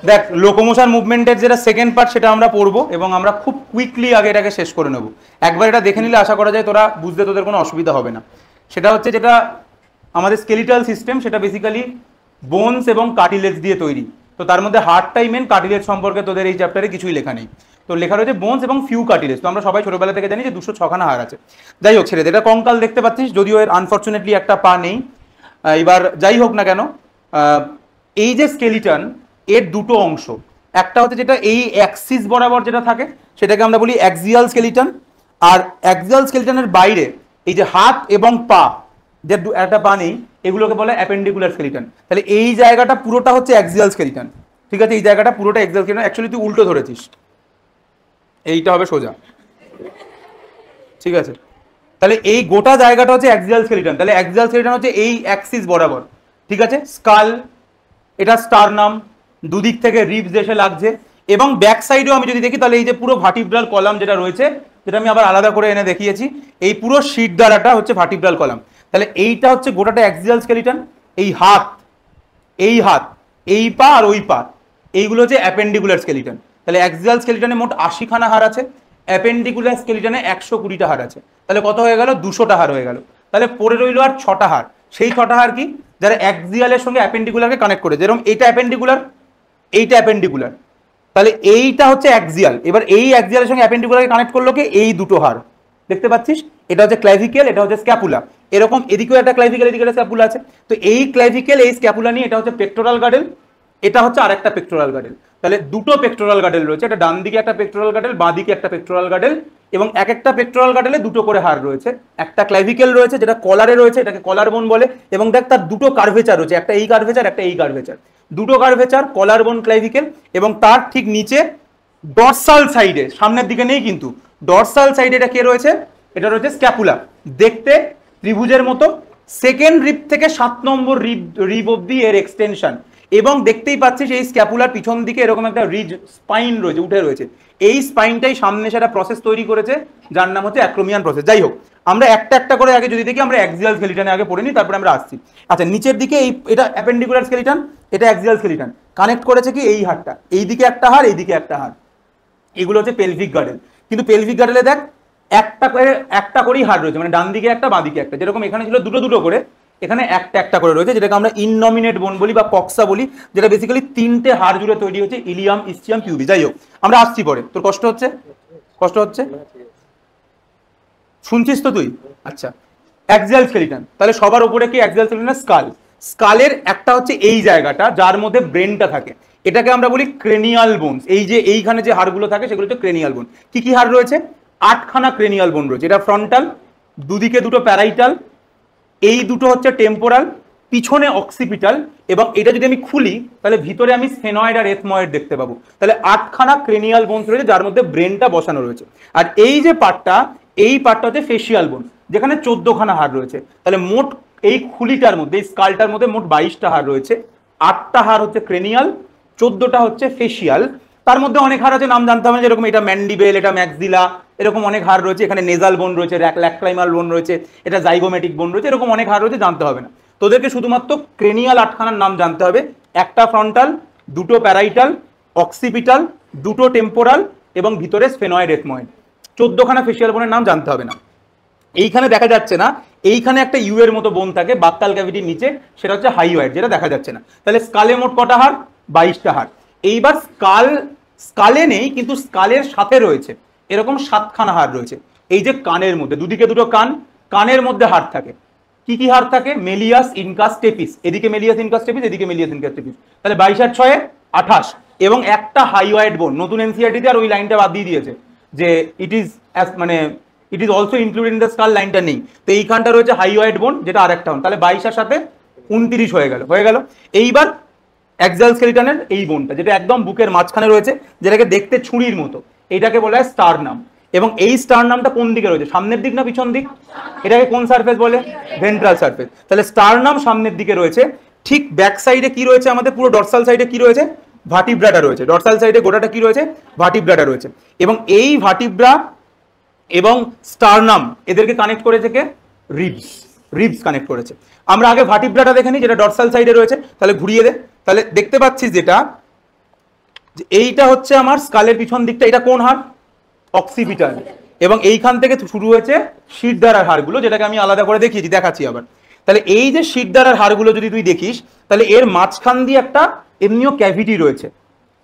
দেখ লোকোমোশন মুভমেন্টের যেটা second part সেটা আমরা পড়বো এবং আমরা খুব কুইকলি আগে এটাকে শেষ করে নেব। একবার এটা দেখে নিলে আশা করা যায় তোরা বুঝতে তোদের কোনো অসুবিধা হবে না। সেটা হচ্ছে যেটা আমাদের স্কেলিটাল সিস্টেম, সেটা বেসিক্যালি বোনস এবং কার্টিলেজ দিয়ে তৈরি। তো তার মধ্যে হার্টটাই মেন, কার্টিলেজ সম্পর্কে তোদের এই চ্যাপ্টারে কিছুই লেখা নেই। তো লেখা রয়েছে বোনস এবং ফিউ কার্টিলেজ। তো আমরা সবাই ছোটবেলা থেকে জানি যে 206খানা হাড় আছে। যাই হোক ছেড়ে দে, এটা কঙ্কাল দেখতে পাচ্ছিস, যদিও এর আনফর্চুনেটলি একটা পা নেই। এবার যাই হোক না কেন, এই যে স্কেলিটন এর দুটো অংশ, একটা হচ্ছে যেটা এই অ্যাক্সিস বরাবর যেটা থাকে সেটাকে আমরা বলি অ্যাক্সিয়াল স্কেলিটন, আর অ্যাক্সিয়াল স্কেলিটনের বাইরে এই যে হাত এবং পা, যে একটা পা নেই, এগুলোকে বলে অ্যাপেন্ডিকুলার স্কেলিটন। তাহলে এই জায়গাটা পুরোটা হচ্ছে অ্যাক্সিয়াল স্কেলিটন, ঠিক আছে? এই জায়গাটা পুরোটা অ্যাক্সিয়াল স্কেলিটন। অ্যাকচুয়ালি তুই উল্টো ধরেছিস, এইটা হবে সোজা, ঠিক আছে? তাহলে এই গোটা জায়গাটা হচ্ছে অ্যাক্সিয়াল স্কেলিটন। তাহলে অ্যাক্সিয়াল স্কেলিটন হচ্ছে এই অ্যাক্সিস বরাবর, ঠিক আছে? স্কাল, এটা স্টারনাম, দুদিক থেকে রিবস এসে লাগছে। এবং ব্যাক সাইডেও আমি যদি দেখি তাহলে এই যে পুরো ভার্টিব্রাল কলাম যেটা রয়েছে, যেটা আমি আবার আলাদা করে এনে দেখিয়েছি, এই পুরো শীট দ্বারাটা হচ্ছে ভার্টিব্রাল কলাম। তাহলে এইটা হচ্ছে গোটাটা অ্যাক্সিয়াল স্কেলিটন। এই হাত, এই পা আর ওই পা, এইগুলো হচ্ছে অ্যাপেন্ডিকুলার স্কেলিটন। তাহলে অ্যাক্সিয়াল স্কেলিটনে মোট 80খানা হাড় আছে, অ্যাপেন্ডিকুলার স্কেলিটনে 120টা হাড় আছে। তাহলে কত হয়ে গেল? 200টা হাড় হয়ে গেল। তাহলে পড়ে রইল আর 6টা হাড়। সেই 6টা হাড় কি? যারা অ্যাক্সিয়ালের সঙ্গে অ্যাপেন্ডিকুলারকে কানেক্ট করে, যেরকম এইটা অ্যাপেন্ডিকুলার, এইটা অ্যাপেন্ডিকুলার, তাহলে এইটা হচ্ছে অ্যাক্সিয়াল। এবার এই অ্যাক্সিয়ালের সঙ্গে অ্যাপেন্ডিকুলারকে কানেক্ট করলো কি? এই দুটো হাড় দেখতে পাচ্ছিস, এটা হচ্ছে ক্লাভিকেল, এটা হচ্ছে স্ক্যাপুলা। এরকম এদিকেও একটা ক্লাভিকেল, এদিকে একটা স্ক্যাপুলা আছে। তো এই ক্লাভিকেল, এই স্ক্যাপুলা নিয়ে এটা হচ্ছে পেক্টোরাল গার্ডেল, এটা হচ্ছে আরেকটা পেক্টোরাল গার্ডেল। তাহলে দুটো পেক্টোরাল গার্ডেল রয়েছে, এটা ডান দিকে একটা পেক্টোরাল গার্ডেল, বাঁ দিকে একটা পেক্টোরাল গার্ডেল, এবং এক একটা পেক্টোরাল গার্ডেলে দুটো করে হাড় রয়েছে। একটা ক্লাভিকেল রয়েছে যেটা কলারে রয়েছে, এটাকে কলার বোন বলে, এবং দেখ তার দুটো কার্ভেচার রয়েছে, একটা এই কার্ভেচার, একটা এই কার্ভেচার, দুটো কার্ভেচার, কলার বোন, ক্লাভিকেল। এবং তার ঠিক নিচে ডরসাল সাইডে, সামনের দিকে নেই কিন্তু ডরসাল সাইডে এটা কে রয়েছে? এটা রয়েছে স্ক্যাপুলা, দেখতে ত্রিভুজের মতো। সেকেন্ড রিব থেকে 7 নম্বর রিব অব্দি এর এক্সটেনশন। এবং দেখতেই পাচ্ছিস এই স্ক্যাপুলার পিছন দিকে এরকম একটা রিজ স্পাইন রয়েছে, উঠে রয়েছে। এই স্পাইনটাই সামনে সেটা প্রসেস তৈরি করেছে, যার নাম হচ্ছে অ্যাক্রোমিয়ান প্রসেস। যাই হোক, আমরা একটা একটা করে আগে যদি দেখি, আমরা অ্যাক্সিয়াল স্কেলিটনে আগে পড়ে নিই, তারপরে আমরা আসছি। আচ্ছা, নিচের দিকে এই এটা অ্যাপেন্ডিকুলার স্কেলিটন, এটা অ্যাক্সিয়াল স্কেলিটন। কানেক্ট করেছে কি? এই হাড়টা, এইদিকে একটা হাড়, এইদিকে একটা হাড়, এগুলো হচ্ছে পেলভিক গার্ডেল। কিন্তু পেলভিক গার্ডেলে দেখ একটা করেই হাড় রয়েছে, মানে ডান দিকে একটা, বাঁ দিকে একটা। যেরকম এখানে ছিল দুটো দুটো করে, এখানে একটা একটা করে রয়েছে, যেটাকে আমরা ইননমিনেট বোন বলি বা কক্সা বলি, যেটা বেসিক্যালি 3টে হাড় জুড়ে তৈরি হচ্ছে, ইলিয়াম, ইসচিয়াম, পিউবি। যাই হোক, আমরা আসছি পরে। তোর কষ্ট হচ্ছে? শুনছিস তো তুই? আচ্ছা, অ্যাক্সিয়াল স্কেলিটন, তাহলে সবার উপরে কি অ্যাক্সিয়াল স্কেলিটন? স্কাল। স্কালের একটা হচ্ছে এই জায়গাটা যার মধ্যে ব্রেনটা থাকে, এটাকে আমরা বলি ক্রেনিয়াল বোনস। এই যে এইখানে যে হাড়গুলো থাকে সেগুলো হচ্ছে ক্রেনিয়াল বোন। কি কি হাড় রয়েছে? 8খানা ক্রেনিয়াল বোন রয়েছে। এটা ফ্রন্টাল, দুদিকে দুটো প্যারাইটাল, এই দুটো হচ্ছে টেম্পোরাল, পিছনে অক্সিপিটাল, এবং এটা যদি আমি খুলি তাহলে ভিতরে আমি স্ফেনয়েড আর এথময়েড দেখতে পাবো। তাহলে 8খানা ক্রেনিয়াল বোনস রয়েছে যার মধ্যে ব্রেনটা বসানো রয়েছে। আর এই যে পার্টটা, এই পার্টটা হচ্ছে ফেসিয়াল বোন, যেখানে 14খানা হাড় রয়েছে। তাহলে মোট এই খুলিটার মধ্যে, এই স্কালটার মধ্যে মোট 22টা হাড় রয়েছে। 8টা হাড় হচ্ছে ক্রেনিয়াল, 14টা হচ্ছে ফেসিয়াল। তার মধ্যে অনেক হাড় আছে, নাম জানতে হবে, যেরকম এটা ম্যান্ডিবেল, এটা ম্যাক্সিলা, এরকম অনেক হাড় রয়েছে। এখানে নেজাল বোন রয়েছে, ল্যাক্রাইমাল বোন রয়েছে, এটা জাইগোমেটিক বোন রয়েছে, এরকম অনেক হাড় রয়েছে, জানতে হবে না তোদেরকে। শুধুমাত্র ক্রেনিয়াল 8খানার নাম জানতে হবে। একটা ফ্রন্টাল, দুটো প্যারাইটাল, অক্সিপিটাল, দুটো টেম্পোরাল, এবং ভিতরে স্ফেনয়েড, এথময়েড। 14খানা ফেসিয়াল বোনের নাম জানতে হবে না। এইখানে দেখা যাচ্ছে না, এইখানে একটা ইউ এর মতো বোন থাকে বাক্কাল ক্যাভিটির নিচে, সেটা হচ্ছে হাইওয়েড, যেটা দেখা যাচ্ছে না। তাহলে স্কালে মোট কটা হাড়? 22টা হাড়। এইবার স্কালে নেই, কিন্তু স্কালের সাথে রয়েছে এরকম 7খানা হাড় রয়েছে। এই যে কানের মধ্যে, দুদিকে দুটো কান, কানের মধ্যে হাড় থাকে। কি কি হাড় থাকে? Malleus, incus, stapes. এদিকে মেলিয়াস, ইনকাস, টেপিস, এদিকে মেলিয়াস, ইনকাস, টেপিস। তাহলে 22 আর 6 28, এবং একটা হাইওয়েড বোন। নতুন এনসিআরটিতে আর ওই লাইনটা বাদ দিয়ে দিয়েছে যে it is also included in the skull, লাইনটা নেই। তো এইখানটা রয়েছে হাইওয়েড বোন, যেটা আরেকটা বোন। তাহলে 22 এর সাথে 29 হয়ে গেল। এইবার অ্যাক্সিয়াল স্কেলিটনের এই বোনটা, যেটা একদম বুকের মাঝখানে রয়েছে, যেটাকে দেখতে ছুরির মতো, এটাকে বলা হয় স্টারনাম। এবং এই স্টারনামটা কোন দিকে রয়েছে? সামনের দিক না পিছন দিক? এটাকে কোন সারফেস বলে? Ventral surface. তাহলে স্টারনাম সামনের দিকে রয়েছে। ঠিক ব্যাক সাইডে কি রয়েছে? আমাদের পুরো ডরসাল সাইডে কি রয়েছে? ভার্টিব্রাটা রয়েছে। ডরসাল সাইডে গোটাটা কি রয়েছে? ভার্টিব্রাটা রয়েছে। এবং এই ভার্টিব্রা এবং স্টারনাম এদেরকে কানেক্ট করেছে কে? রিবস কানেক্ট করেছে। আমরা আগে ভার্টিব্রাটা দেখে নিই, যেটা ডরসাল সাইডে রয়েছে। তাহলে ঘুরিয়ে দে, তাহলে দেখতে পাচ্ছিস যেটা এইটা হচ্ছে আমার স্কালের পিছন দিকটা, এটা কোন হাড়? অক্সিপিটাল। এবং এইখান থেকে শুরু হয়েছে শিরদাঁড়ার হাড়গুলো, যেটাকে আমি আলাদা করে দেখিয়েছি, দেখাচ্ছি আবার। তাহলে এই যে শিরদাঁড়ার হাড়গুলো যদি তুই দেখিস, তাহলে এর মাঝখান দিয়ে একটা এমনিও ক্যাভিটি রয়েছে।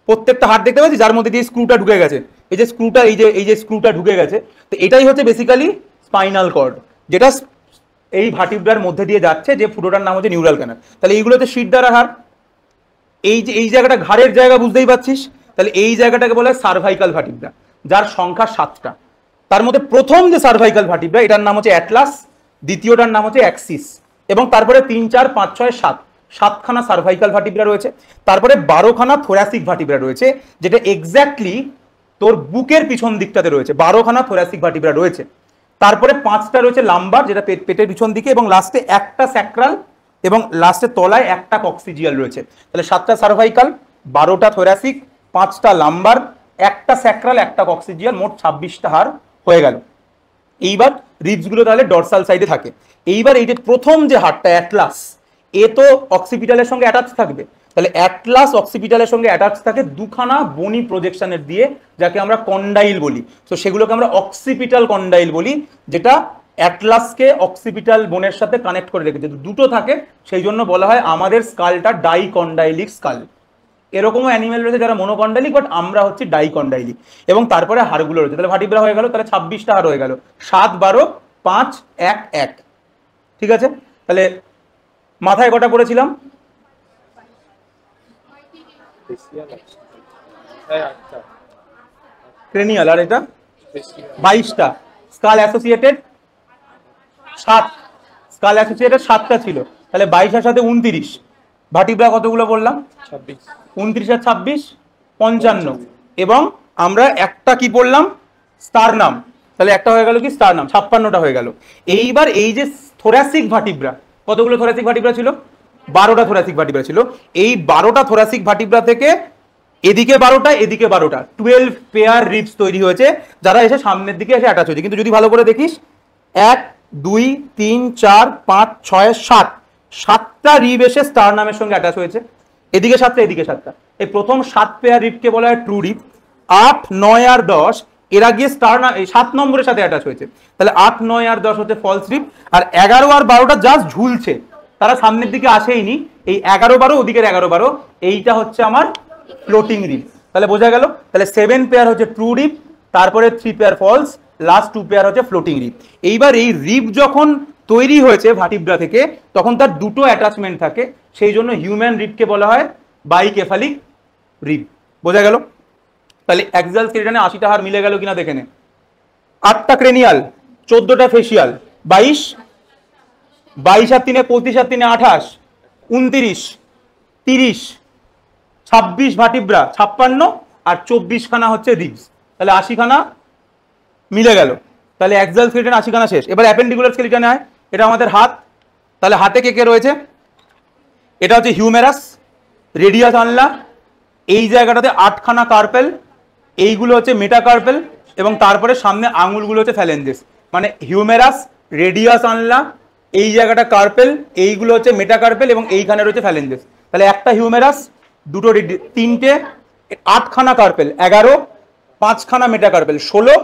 প্রত্যেকটা হাড় দেখতে পাচ্ছি যার মধ্যে দিয়ে স্ক্রুটা ঢুকে গেছে, এই যে স্ক্রুটা, এই যে স্ক্রুটা ঢুকে গেছে, তো এটাই হচ্ছে বেসিক্যালি স্পাইনাল কর্ড, যেটা এই ভার্টিব্রার মধ্যে দিয়ে যাচ্ছে, যে ফুটোটার নাম হচ্ছে নিউরাল ক্যানাল। তাহলে এইগুলো হচ্ছে শিরদাঁড়ার হাড়। এই যে এই জায়গাটা ঘাড়ের জায়গা, বুঝতেই পারছিস, তাহলে এই জায়গাটাকে বলা হয় সার্ভাইকাল ভার্টিব্রা, যার সংখ্যা 7টা। তার মধ্যে প্রথম যে সার্ভাইকাল ভার্টিব্রা, এটার নাম হচ্ছে অ্যাটলাস, দ্বিতীয়টার নাম হচ্ছে অ্যাক্সিস, এবং তারপরে 3, 4, 5, 6, 7, 7খানা সার্ভাইকাল ভার্টিব্রা রয়েছে। তারপরে 12খানা থোরাসিক ভার্টিব্রা রয়েছে, যেটা এক্স্যাক্টলি তোর বুকের পিছন দিকটাতে রয়েছে। 12খানা থোরাসিক ভার্টিব্রা রয়েছে। তারপরে 5টা রয়েছে লাম্বার, যেটা পেটের পিছন দিকে, এবং লাস্টে একটা স্যাক্রাল, এবং লাস্টে তলায় একটা কক্সিজিয়াল রয়েছে। তাহলে 7টা সার্ভাইকাল, 12টা থোরাসিক, 5টা লাম্বার, একটা স্যাক্রাল, একটা কক্সিজিয়াল, মোট 26টা হাড় হয়ে গেল। এইবার রিবস গুলো তাহলে ডরসাল সাইডে থাকে। এইবার এই যে প্রথম যে হাড়টা অ্যাটলাস, এ তো অক্সিপিটালের সঙ্গে অ্যাটাচ থাকবে। তাহলে অ্যাটলাস অক্সিপিটালের সঙ্গে অ্যাটাচ থাকে দুখানা বনি প্রজেকশনের দিয়ে, যাকে আমরা কন্ডাইল বলি। তো সেগুলোকে আমরা অক্সিপিটাল কন্ডাইল বলি, যেটা অ্যাটলাসকে অক্সিপিটাল বোনের সাথে কানেক্ট করে রেখেছে। দুটো থাকে, সেই জন্য বলা হয় আমাদের স্কালটা ডাইকন্ডাইলিক স্কাল। এরকমও অ্যানিমেল রয়েছে যারা মনোকন্ডাইলিক, বাট আমরা হচ্ছে ডাইকন্ডাইলিক। এবং তারপরে হাড়গুলো রয়েছে। তাহলে ভার্টিব্রা হয়ে গেল, তাহলে 26টা হাড় হয়ে গেল। 7, 12, 5, 1, 1। ঠিক আছে, তাহলে মাথায় কটা পড়েছিলাম? ক্রেনিয়াল, আর এটা 22টা। স্কাল অ্যাসোসিয়েটেড 7, স্কাল অ্যাসোসিয়েটেড 7টা ছিল, তাহলে 22 সাথে 29। ভার্টিব্রা কতগুলো বললাম? 29 আর 26, 55। এবং আমরা একটা কি পড়লাম? স্টারনাম। তাহলে একটা হয়ে গেল কি স্টারনাম, 56টা হয়ে গেল। এইবার এই যে থোরাসিক ভার্টিব্রা, কতগুলো থোরাসিক ভার্টিব্রা ছিল? 12টা থোরাসিক ভার্টিব্রা ছিল। এই 12টা থোরাসিক ভার্টিব্রা থেকে এদিকে 12টা, এদিকে 12টা, 12 পেয়ার রিবস তৈরি হয়েছে, যারা এসে সামনের দিকে এসে অ্যাটাচ হয়েছে। কিন্তু যদি ভালো করে দেখিস, 1, 2, 3, 4, 5, 6, 7, 7টা রিব এসে স্টারনামের সঙ্গে অ্যাটাচ হয়েছে। এদিকে 7টা, এদিকে 7টা। এই প্রথম 7 পেয়ার রিবকে বলা হয় ট্রু রিব। 8, 9 আর 10 এরা গিয়ে স্টারনাম, এই 7 নম্বরের সাথে অ্যাটাচ হয়েছে। তাহলে 8, 9 আর 10 হচ্ছে ফলস রিব। আর 11 আর 12টা জাস্ট ঝুলছে, তারা সামনের দিকে আসেইনি। এই 11, 12, ওদিকের 11, 12, এইটা হচ্ছে আমার ফ্লোটিং রিব। তাহলে বোঝা গেল। তাহলে 7 পেয়ার হচ্ছে ট্রু রিব, তারপরে 3 পেয়ার ফলস, লাস্ট 2 পেয়ার হচ্ছে ফ্লোটিং রিব। এইবার এই রিব যখন তৈরি হয়েছে ভার্টিব্রা থেকে, তখন তার দুটো অ্যাটাচমেন্ট থাকে, সেই জন্য হিউম্যান রিবকে বলা হয় বাইকেফালিক রিব। বোঝা গেল। তাহলে অ্যাক্সিয়াল স্কেলিটনে 80টা হাড় মিলে গেল কিনা দেখে নে। 8টা ক্রেনিয়াল, 14টা ফেসিয়াল, 22, 22 আর 3, 25 আর 3, 28, 29, 30, 26 ভার্টিব্রা, 56, আর 24 খানা হচ্ছে রিবস। তাহলে 80 খানা মিলে গেল। তাহলে অ্যাক্সিয়াল স্কেলিটন 80 খানা শেষ। এবার অ্যাপেন্ডিকুলার স্কেলিটনে আয়। এটা আমাদের হাত। তাহলে হাতে কে কে রয়েছে? এটা হচ্ছে হিউমেরাস, রেডিয়াস আনলা, এই জায়গাটাতে 8খানা কার্পেল, এইগুলো হচ্ছে মেটাকার্পেল, এবং তারপরে সামনে আঙুলগুলো হচ্ছে ফ্যালেঞ্জেস। মানে হিউমেরাস, রেডিয়াস আনলা, এই জায়গাটা কার্পেল, এইগুলো হচ্ছে মেটাকার্পেল, এবং এইখানে রয়েছে ফ্যালেঞ্জেস। তাহলে একটা হিউমেরাস, দুটো, 3টে, 8খানা কার্পেল, 11, 5খানা মেটাকার্পেল, 16,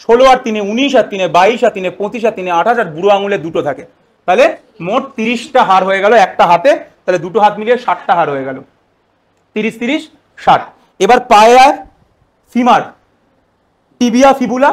16 আর 3, 19 আর 3, 22 আর 3, 25 আর 3, 28, আর বুড়ো আঙুলে দুটো থাকে। তাহলে মোট 30টা হাড় হয়ে গেল একটা হাতে। তাহলে দুটো হাত মিলিয়ে 60টা হাড় হয়ে গেল। 30, 30, 60। এবার পায়ে আয়। ফিমার, টিবিয়া, ফিবুলা,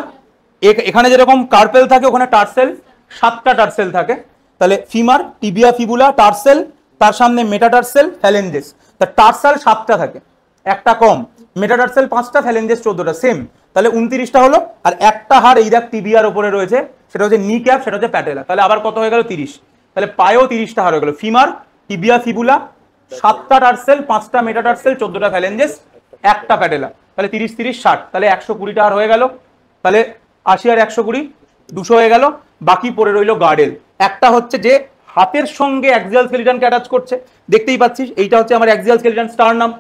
এখানে যেরকম কার্পেল থাকে ওখানে টার্সেল, 7টা টার্সেল থাকে। তাহলে ফিমার, টিবিয়া, ফিবুলা, টার্সেল, তার সামনে মেটাটার্সেল, ফ্যালেঞ্জেস। তা টার্সাল 7টা থাকে, একটা কম। মেটাটার্সেল 5টা, ফ্যালেঞ্জেস 14টা, সেম। তাহলে 29টা হলো। আর একটা হাড় এই দেখ টিবিয়ার উপরে রয়েছে, সেটা হচ্ছে নি ক্যাপ, সেটা হচ্ছে প্যাটেলা। তাহলে আবার কত হয়ে গেল? 30। তাহলে পায়েও 30টা হাড় হয়ে গেল। ফিমার, টিবিয়া, ফিবুলা, 7টা টার্সেল, 5টা মেটাটার্সেল, 14টা ফ্যালেঞ্জেস, একটা প্যাটেলা। তাহলে 30, 30, 60। তাহলে 120টা হাড় হয়ে গেল। তাহলে 80 আর 120, 200 হয়ে গেল। বাকি পড়ে রইল গার্ডেল। একটা হচ্ছে যে হাতের সঙ্গে অ্যাক্সিয়াল স্কেলিটনকে অ্যাটাচ করছে, দেখতেই পাচ্ছিস। এইটা হচ্ছে আমার অ্যাক্সিয়াল স্কেলিটন, স্টারনাম।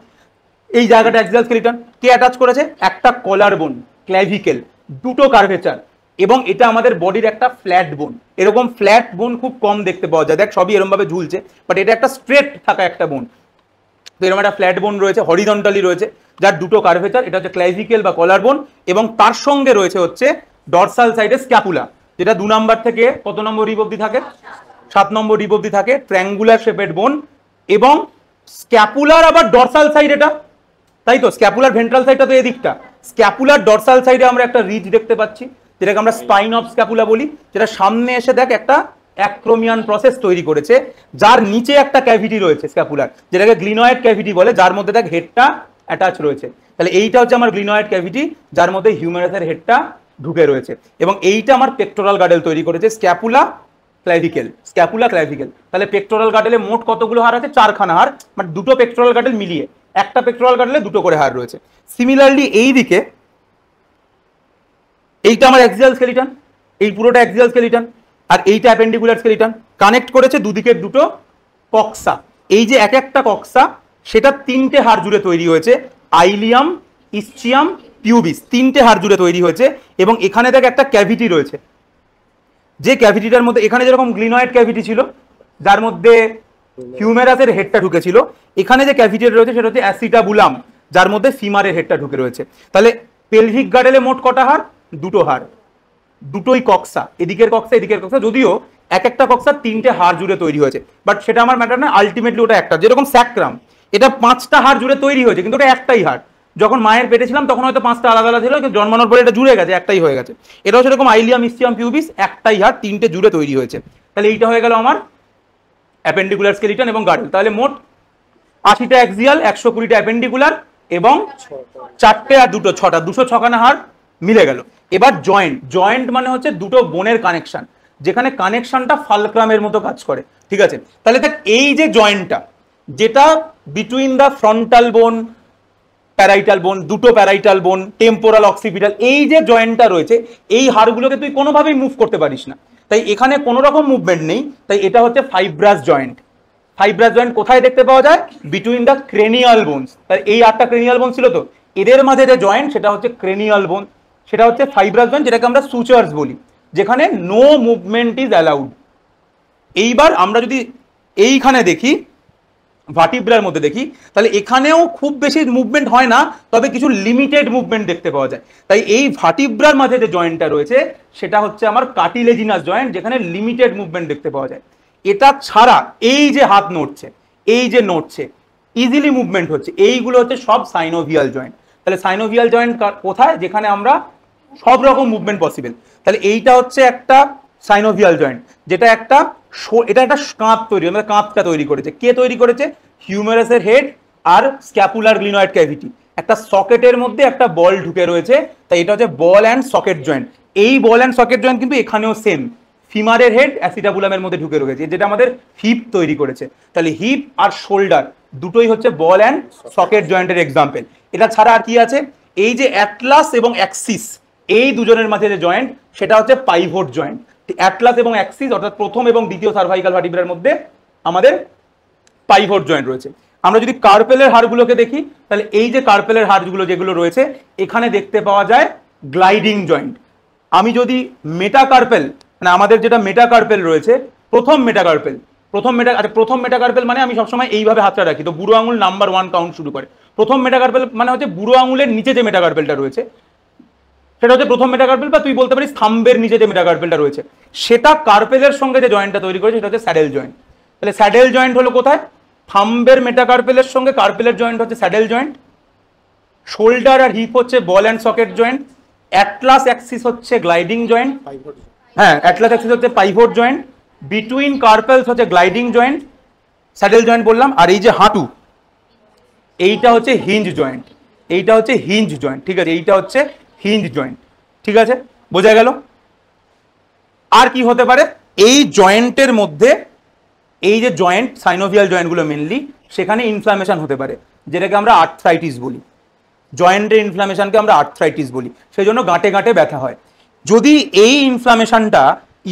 এই জায়গাটা অ্যাক্সিয়াল স্কেলিটন কে অ্যাটাচ করেছে? একটা কলার বোন, ক্ল্যাভিকেল, দুটো কার্ভেচার, এবং এটা আমাদের বডির একটা ফ্ল্যাট বোন। এরকম ফ্ল্যাট বোন খুব কম দেখতে পাওয়া যায়। দেখ সবই এরকম ভাবে ঝুলছে, বাট এটা একটা স্ট্রেট থাকা একটা বোন। তো এরকম একটা ফ্ল্যাট বোন রয়েছে, হরিজন্টালি রয়েছে। যার দুটো কার্ভেচার, এটা হচ্ছে ক্লাভিকেল বা কলার বোন, এবং তার সঙ্গে রয়েছে হচ্ছে ডরসাল সাইডে স্ক্যাপুলা, যেটা 2 নাম্বার থেকে কত নম্বর রিব অব্দি থাকে, 7 নম্বর রিব অব্দি থাকে, ট্রায়াঙ্গুলার শেপেড বোন, এবং স্ক্যাপুলার আবার ডরসাল সাইড এটা, তাই তো স্ক্যাপুলার ভেন্ট্রাল সাইডটা তো এদিকটা, স্ক্যাপুলার ডরসাল সাইডে আমরা একটা রিজ দেখতে পাচ্ছি, যেটাকে আমরা স্পাইন অফ স্ক্যাপুলা বলি, যেটা সামনে এসে দেখ একটা অ্যাক্রোমিয়ান প্রসেস তৈরি করেছে, যার নিচে একটা ক্যাভিটি রয়েছে স্ক্যাপুলার, যেটাকে গ্লিনয়েড ক্যাভিটি বলে, যার মধ্যে দেখ হেডটা অ্যাটাচ রয়েছে। তাহলে এইটা হচ্ছে আমার গ্লিনয়েড ক্যাভিটি, যার মধ্যে হিউমেরাসের হেডটা ঢুকে রয়েছে, এবং এইটা আমার পেক্টোরাল গার্ডেল তৈরি করেছে, স্ক্যাপুলা ক্লাভিকেল, স্ক্যাপুলা ক্লাভিকেল। তাহলে পেক্টোরাল গার্ডেলে মোট কতগুলো হাড় আছে, 4খানা হাড়, মানে দুটো পেক্টোরাল গার্ডেল মিলিয়ে, একটা পেক্টোরাল গার্ডেলে দুটো করে হাড় রয়েছে। সিমিলারলি এই দিকে এইটা আমার অ্যাক্সিয়াল স্কেলিটন, এই পুরোটা অ্যাক্সিয়াল স্কেলিটন, আর এইটা অ্যাপেন্ডিকুলার স্কেলিটন, কানেক্ট করেছে দুদিকের দুটো কক্সা। এই যে এক একটা কক্সা, সেটা 3টে হাড় জুড়ে তৈরি হয়েছে, আইলিয়াম, ইসচিয়াম, পিউবিস, 3টে হাড় জুড়ে তৈরি হয়েছে, এবং এখানে দেখ একটা ক্যাভিটি রয়েছে, যে ক্যাভিটিটার মধ্যে এখানে যেরকম গ্লিনয়েড ক্যাভিটি ছিল যার মধ্যে হিউমেরাসের হেডটা ঢুকেছিল, এখানে যে ক্যাভিটিটা রয়েছে সেটা হচ্ছে অ্যাসিটাবুলাম, যার মধ্যে ফিমারের হেডটা ঢুকে রয়েছে। তাহলে পেলভিক গার্ডেলে মোট কটা হাড়, দুটো হাড়, দুটোই কক্সা, এদিকের কক্সা এদিকের কক্সা, যদিও এক একটা কক্সা 3টে হাড় জুড়ে তৈরি হয়েছে, বাট সেটা আমার ম্যাটার না, আলটিমেটলি ওটা একটা। যেরকম স্যাক্রাম, এটা 5টা হাড় জুড়ে তৈরি হয়েছে, কিন্তু ওটা একটাই হাড়। যখন মায়ের পেটে ছিলাম তখন হয়তো 5টা আলাদা আলাদা ছিল, কিন্তু জন্মানোর পরে এটা জুড়ে গেছে, একটাই হয়ে গেছে। এটাও সেরকম আইলিয়াম, ইসচিয়াম, পিউবিস, একটাই হাড়, 3টে জুড়ে তৈরি হয়েছে। তাহলে এইটা হয়ে গেল আমার অ্যাপেন্ডিকুলার স্কেলিটন এবং গার্ডেল। তাহলে মোট 80টা অ্যাক্সিয়াল, 120টা অ্যাপেন্ডিকুলার, এবং 4টে আর 2টো 6টা, 206খানা হাড় মিলে গেল। এবার জয়েন্ট, জয়েন্ট মানে হচ্ছে দুটো বোনের কানেকশন, যেখানে কানেকশনটা ফালক্রামের মতো কাজ করে, ঠিক আছে। তাহলে দেখ এই যে জয়েন্টটা, যেটা বিটুইন দ্য ফ্রন্টাল বোন, প্যারাইটাল বোন, দুটো প্যারাইটাল বোন, টেম্পোরাল, অক্সিপিটাল, এই যে জয়েন্টটা রয়েছে, এই হাড়গুলোকে তুই কোনোভাবেই মুভ করতে পারিস না, তাই এখানে কোনো রকম মুভমেন্ট নেই, তাই এটা হচ্ছে ফাইব্রাস জয়েন্ট। ফাইব্রাস জয়েন্ট কোথায় দেখতে পাওয়া যায়, বিটুইন দ্য ক্রেনিয়াল বোনস। তাই এই 8টা ক্রেনিয়াল বোন ছিল তো, এদের মাঝে যে জয়েন্ট সেটা হচ্ছে ক্রেনিয়াল বোন, সেটা হচ্ছে ফাইব্রাস জয়েন্ট, যেটাকে আমরা সুচার্স বলি, যেখানে নো মুভমেন্ট ইজ অ্যালাউড। এইবার আমরা যদি এইখানে দেখি, ভার্টিব্রার মধ্যে দেখি, তাহলে এখানেও খুব বেশি মুভমেন্ট হয় না, তবে কিছু লিমিটেড মুভমেন্ট দেখতে পাওয়া যায়। তাই এই ভার্টিব্রার মাঝে যে জয়েন্টটা রয়েছে সেটা হচ্ছে আমার কার্টিলেজিনাস জয়েন্ট, যেখানে লিমিটেড মুভমেন্ট দেখতে পাওয়া যায়। এটা ছাড়া এই যে হাত নড়ছে, এই যে নড়ছে, ইজিলি মুভমেন্ট হচ্ছে, এইগুলো হচ্ছে সব সাইনোভিয়াল জয়েন্ট। তাহলে সাইনোভিয়াল জয়েন্ট কোথায়, যেখানে আমরা সব রকম মুভমেন্ট পসিবল। তাহলে এইটা হচ্ছে একটা সাইনোভিয়াল জয়েন্ট, যেটা একটা এটা একটা কাঁধ তৈরি, মানে কাঁধটা তৈরি করেছে, কে তৈরি করেছে, হিউমেরাসের হেড আর স্ক্যাপুলার গ্লিনয়েড ক্যাভিটি, একটা সকেটের মধ্যে একটা বল ঢুকে রয়েছে, তাই এটা হচ্ছে বল অ্যান্ড সকেট জয়েন্ট। এই বল অ্যান্ড সকেট জয়েন্ট কিন্তু এখানেও সেম, ফিমারের হেড অ্যাসিটাবুলামের মধ্যে ঢুকে রয়েছে, যেটা আমাদের হিপ তৈরি করেছে। তাহলে হিপ আর শোল্ডার দুটোই হচ্ছে বল অ্যান্ড সকেট জয়েন্টের এক্সাম্পল। এটা ছাড়া আর কি আছে, এই যে অ্যাটলাস এবং অ্যাক্সিস, এই দুজনের মাঝে যে জয়েন্ট সেটা হচ্ছে পাইভট জয়েন্ট। অ্যাটলাস এবং অ্যাক্সিস অর্থাৎ প্রথম এবং দ্বিতীয় সার্ভাইকাল ভার্টিব্রার মধ্যে আমাদের পাইভট জয়েন্ট রয়েছে। আমরা যদি কার্পেলের হাড়গুলোকে দেখি, তাহলে এই যে কার্পেলের হাড়গুলো যেগুলো রয়েছে, এখানে দেখতে পাওয়া যায় গ্লাইডিং জয়েন্ট। আমি যদি মেটাকার্পেল, মানে আমাদের যেটা মেটাকার্পেল রয়েছে, প্রথম মেটাকার্পেল মানে আমি সবসময় এইভাবে হাতটা রাখি, তো বুড়ো আঙুল নাম্বার 1 কাউন্ট শুরু করে। প্রথম মেটাকার্পেল মানে হচ্ছে বুড়ো আঙুলের নিচে যে মেটাকার্পেলটা রয়েছে সেটা হচ্ছে প্রথম মেটাকার্পেল, বা তুই বলতে পারিস থাম্বের নিচে যে মেটাকার্পেলটা রয়েছে, সেটা কার্পেলের সঙ্গে যে জয়েন্টটা তৈরি করেছে সেটা হচ্ছে স্যাডেল জয়েন্ট। তাহলে স্যাডেল জয়েন্ট হলো কোথায়, থাম্বের মেটাকার্পেলের সঙ্গে কার্পেলের জয়েন্ট হচ্ছে স্যাডেল জয়েন্ট, শোল্ডার আর হিপ হচ্ছে ball and socket joint, Atlas Axis হচ্ছে গ্লাইডিং জয়েন্ট, হ্যাঁ অ্যাটলাস অ্যাক্সিস হচ্ছে পাইভট জয়েন্ট, বিটুইন কার্পেলস হচ্ছে গ্লাইডিং জয়েন্ট, স্যাডেল জয়েন্ট বললাম, আর এই যে হাঁটু এইটা হচ্ছে হিঞ্জ জয়েন্ট, এইটা হচ্ছে হিঞ্জ জয়েন্ট, ঠিক আছে, এইটা হচ্ছে হিঞ্জ জয়েন্ট, ঠিক আছে, বোঝা গেল। আর কি হতে পারে, এই জয়েন্টের মধ্যে, এই যে জয়েন্ট সাইনোভিয়াল জয়েন্টগুলো মেনলি, সেখানে ইনফ্লামেশন হতে পারে, যেটাকে আমরা আর্থ্রাইটিস বলি, জয়েন্টের ইনফ্লামেশনকে আমরা আর্থ্রাইটিস বলি, সেই জন্য গাঁটে গাঁটে ব্যথা হয়। যদি এই ইনফ্লামেশনটা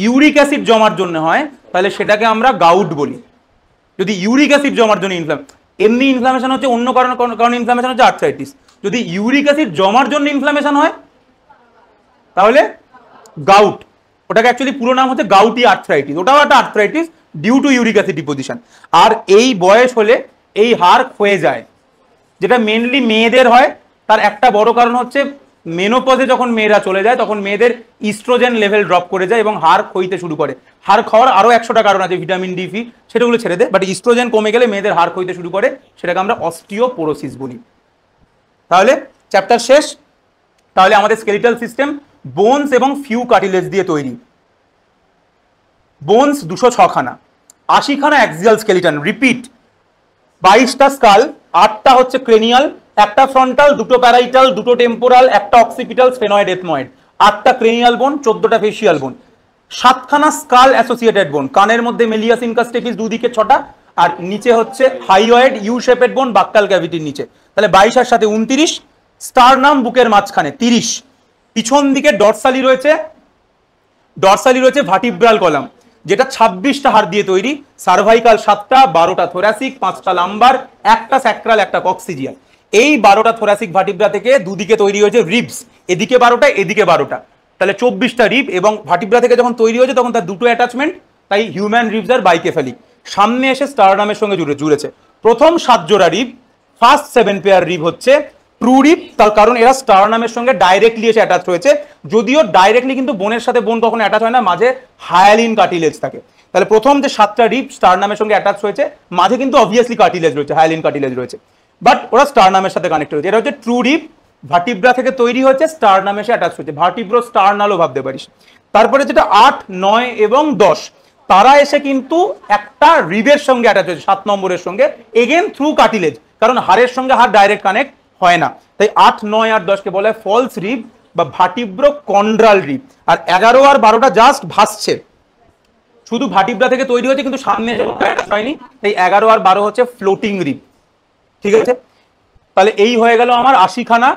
ইউরিক অ্যাসিড জমার জন্য হয়, তাহলে সেটাকে আমরা গাউট বলি। যদি ইউরিক অ্যাসিড জমার জন্য এমনি ইনফ্লামেশন হচ্ছে অন্য কারণে ইনফ্লামেশন হচ্ছে আর্থ্রাইটিস, যদি ইউরিক অ্যাসিড জমার জন্য ইনফ্লামেশন হয় তাহলে গাউট, ওটাকে অ্যাকচুয়ালি পুরো নাম হচ্ছে গাউটি আর্থ্রাইটিস, ওটাও একটা arthritis due to uric acid deposition. আর এই বয়স হলে এই হাড় ক্ষয়ে যায়, যেটা মেনলি মেয়েদের হয়, তার একটা বড় কারণ হচ্ছে মেনোপজে যখন মেয়েরা চলে যায় তখন মেয়েদের ইস্ট্রোজেন লেভেল ড্রপ করে যায় এবং হাড় ক্ষইতে শুরু করে। হাড় খাওয়ার আরো 100টা কারণ আছে, ভিটামিন ডি, সেটাগুলো ছেড়ে দেয়, বাট ইস্ট্রোজেন কমে গেলে মেয়েদের হাড় ক্ষইতে শুরু করে, সেটাকে আমরা অস্টিওপোরোসিস বলি। তাহলে চ্যাপ্টার শেষ। তাহলে আমাদের স্কেলিটাল সিস্টেম বোনস এবং ফিউ কার্টিলেজ দিয়ে তৈরি। বোনস 206খানা, 80খানা অ্যাক্সিয়াল স্কেলিটন, রিপিট 22টা স্কাল, 8টা হচ্ছে ক্রেনিয়াল, একটা ফ্রন্টাল, দুটো প্যারাইটাল, দুটো টেম্পোরাল, একটা অক্সিপিটাল, স্ফেনয়েড, এথময়েড, 8টা ক্রেনিয়াল বোন, 14টা ফেসিয়াল বোন, 7খানা স্কাল অ্যাসোসিয়েটেড বোন, কানের মধ্যে মেলিয়াস ইনকাস্টেপিস দুদিকে 6টা, আর নিচে হচ্ছে হাইওয়েড ইউ শেপেড বোন বাক্টাল ক্যাভিটির নিচে। তাহলে 22 আর সাথে 29, স্টারনাম বুকের মাঝখানে 30, পিছন দিকে ডরসালি রয়েছে ভার্টিব্রাল কলাম, যেটা 26টা হাড় দিয়ে তৈরি, সার্ভাইকাল 7টা, 12টা থোরাসিক, 5টা লাম্বার, একটা স্যাক্রাল, একটা কক্সিজিয়াল। এই 12টা থোরাসিক ভার্টিব্রা থেকে দুদিকে তৈরি হয়েছে রিবস, এদিকে 12টা এদিকে 12টা, তাহলে 24টা রিব, এবং ভার্টিব্রা থেকে যখন তৈরি হয়েছে তখন তার দুটো অ্যাটাচমেন্ট, তাই হিউম্যান রিবস আর বাইকেফালিক। সামনে এসে স্টারনামের সঙ্গে জুড়েছে। প্রথম 7 জোড়া রিব, ফার্স্ট 7 পেয়ার রিব হচ্ছে ট্রু রিব, তার কারণ এরা স্টারনামের সঙ্গে ডাইরেক্টলি এসে অ্যাটাচ হয়েছে, যদিও ডাইরেক্টলি কিন্তু বোনের সাথে বোন কখনো অ্যাটাচ হয় না, মাঝে হায়ালিন কার্টিলেজ থাকে। তাহলে প্রথম যে 7টা রিব স্টারনামের সঙ্গে অ্যাটাচ হয়েছে, মাঝে কিন্তু অবভিয়াসলি কার্টিলেজ রয়েছে, হায়ালিন কার্টিলেজ রয়েছে, বাট ওরা স্টারনামের সাথে কানেক্ট হয়েছে। এটা হচ্ছে ট্রু রিব, ভার্টিব্রা থেকে তৈরি হচ্ছে, স্টারনামে এসে অ্যাটাচ হয়েছে, ভার্টিব্রো স্টারনালও ভাবতে পারিস। তারপরে যেটা 8, 9 এবং 10, তারা এসে কিন্তু একটা রিবের সঙ্গে অ্যাটাচ হয়েছে, 7 নম্বরের সঙ্গে, এগেন থ্রু কার্টিলেজ, কারণ হাড়ের সঙ্গে হাড় ডাইরেক্ট কানেক্ট হয় না, তাই 8, 9 আর 10কে বলা হয় ফলস রিব বা ভার্টিব্রো কন্ড্রাল রিব। আর 11 আর 12টা জাস্ট ভাসছে, শুধু ভার্টিব্রা থেকে তৈরি হয়েছে কিন্তু সামনে হয়নি, তাই 11 আর 12 হচ্ছে ফ্লোটিং রিব। ঠিক আছে, তাহলে এই হয়ে গেল আমার 80খানা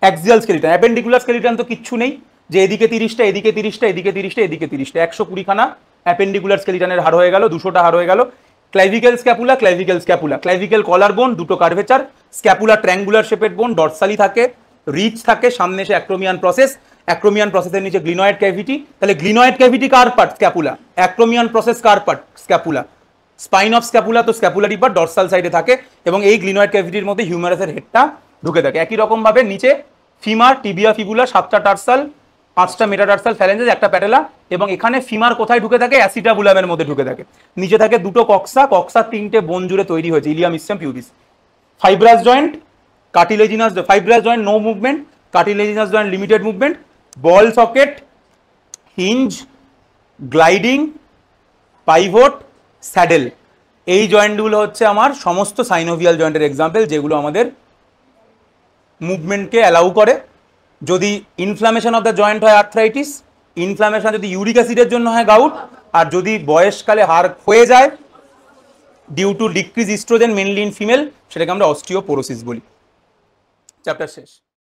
অ্যাক্সিয়াল স্কেলিটন। অ্যাপেন্ডিকুলার স্কেলিটন তো কিচ্ছু নেই, যে এদিকে 30টা, এদিকে 30টা, এদিকে 30টা, এদিকে 30টা, 120খানা অ্যাপেন্ডিকুলার স্কেলিটনের হাড় হয়ে গেল, 200টা হাড় হয়ে গেল। ক্লাইভিক্যাল স্ক্যাপুলা, ক্লাইভিক্যাল কলার বোন, দুটো কার্ভেচার, স্ক্যাপুলা ট্রায়াঙ্গুলার শেপেড বোন, ডরসালি থাকে, রিচ থাকে, সামনে এসে অ্যাক্রোমিয়ান প্রসেসের নিচে গ্লিনয়েড ক্যাভিটি। তাহলে গ্লিনয়েড ক্যাভিটি কার পার্ট? স্ক্যাপুলা। অ্যাক্রোমিয়ান প্রসেস কার part? Scapula. Spine of scapula তো স্ক্যাপুলারি পার্ট, ডরসাল সাইডে থাকে, এবং এই গ্লিনয়েড ক্যাভিটির মধ্যে হিউমারাসের হেডটা ঢুকে থাকে। একই রকম ভাবে নিচে ফিমার, টিবিয়া, ফিবুলা, 7টা টার্সাল, 5টা মেটাটার্সাল ফ্যালেঞ্জেস, একটা প্যাটেলা, এবং এখানে ফিমার কোথায় ঢুকে থাকে? অ্যাসিটাবুলামের মধ্যে ঢুকে থাকে। নিচে থাকে দুটো কক্সা, 3টে বোন জুড়ে তৈরি হয়েছে, ilium, ischium, pubis. Fibrous joint, cartilaginous, fibrous joint no movement, cartilaginous joint limited movement, ball socket, hinge, gliding, pivot, saddle, এই জয়েন্টগুলো হচ্ছে আমার সমস্ত সাইনোভিয়াল জয়েন্টের এক্সাম্পল, যেগুলো আমাদের মুভমেন্টকে অ্যালাউ করে। যদি ইনফ্লামেশন অফ দ্য জয়েন্ট হয় আর্থ্রাইটিস, ইনফ্লামেশন যদি ইউরিক অ্যাসিডের জন্য হয় গাউট, আর যদি বয়সকালে হাড় ক্ষয়ে যায় due to decrease estrogen mainly in female, সেটাকে আমরা অস্টিওপোরোসিস বলি। চ্যাপ্টার শেষ।